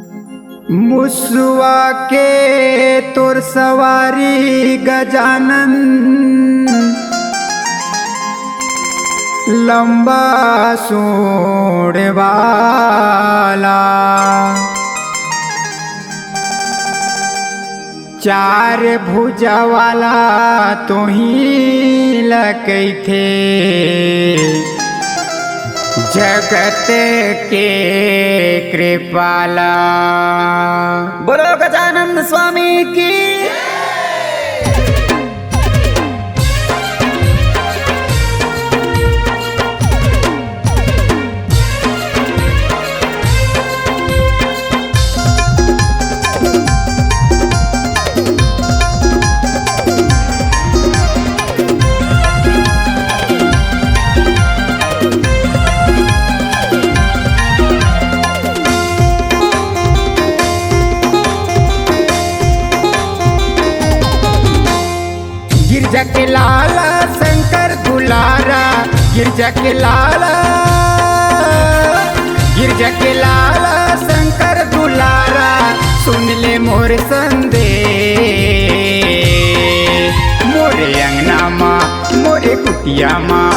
मुसवा के तोर सवारी गजानन, लंबा सूंड वाला, चार भुजा वाला तोही लकैथे, जगत के कृपाला। बोलो गजानन स्वामी की। गिरजा के लाला शंकर दुलारा, गिरजा के लाला, गिरजा के लाला शंकर दुलारा, सुन ले मोर संदेश। मोरे अंगना माँ, मोरे कुटिया माँ,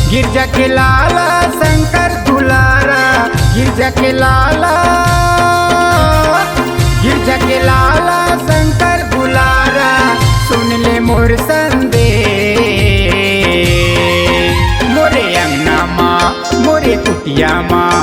गिरजा के लाला शंकर दुलारा, गिरजा के लाला, गिरजा के लाला शंकर दुलारा, सुन ले मोर संदेश। मोरे अंगना माँ, मोरे कुटिया माँ,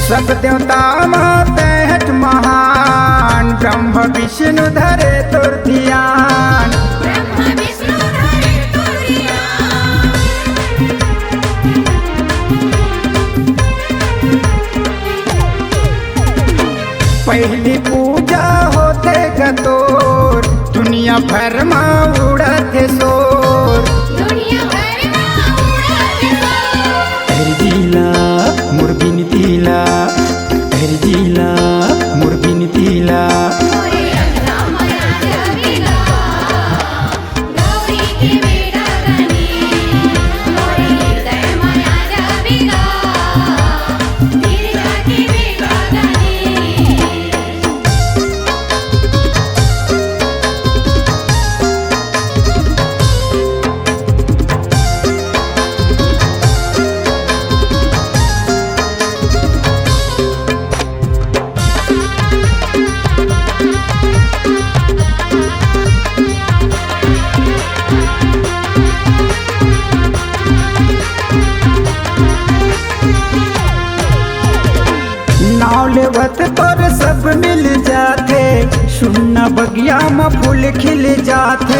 सब देवता मातहट महान, ब्रह्म विष्णु धरे तोर ध्यान। पहली पूजा होते गतोर, दुनिया भर में उड़ते शोर। जिला मुर्बिन तिला, जिला मुर्बिन तिला, लेवत तोर सब मिल जाते, सुनना बगिया में फूल खिल जाते,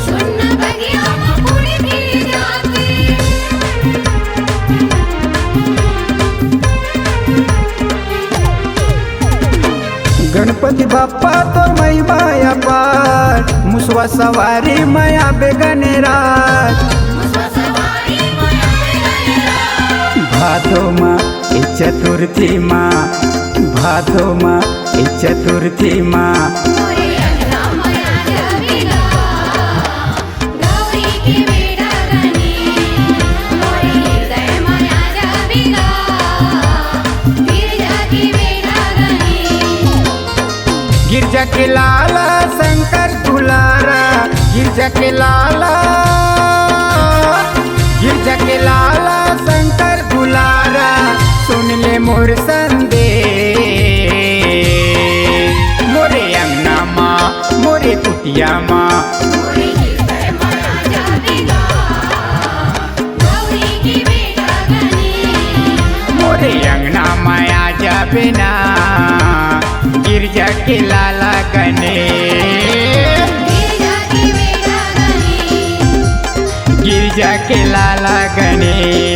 सुनना बगिया में फूल खिल जाते। गणपति बाप्पा तो मई माया पार, मुसवा सवारी माया बेगन रात। भादो माँ ए चतुर्थी माँ, भादो माँ ए चतुर्थी माँ, गिरजा के लाला शंकर दुलारा, गिरजा के लाला, गिरजा के लाला शंकर दुलारा, सुन ले मोर संदेश। मोरे अंगना माँ, मोरे कुटिया माँ, बिना गिरजा के लाला गणेश, गिरजा की बेटा गणेश, गिरजा के लाला गणेश।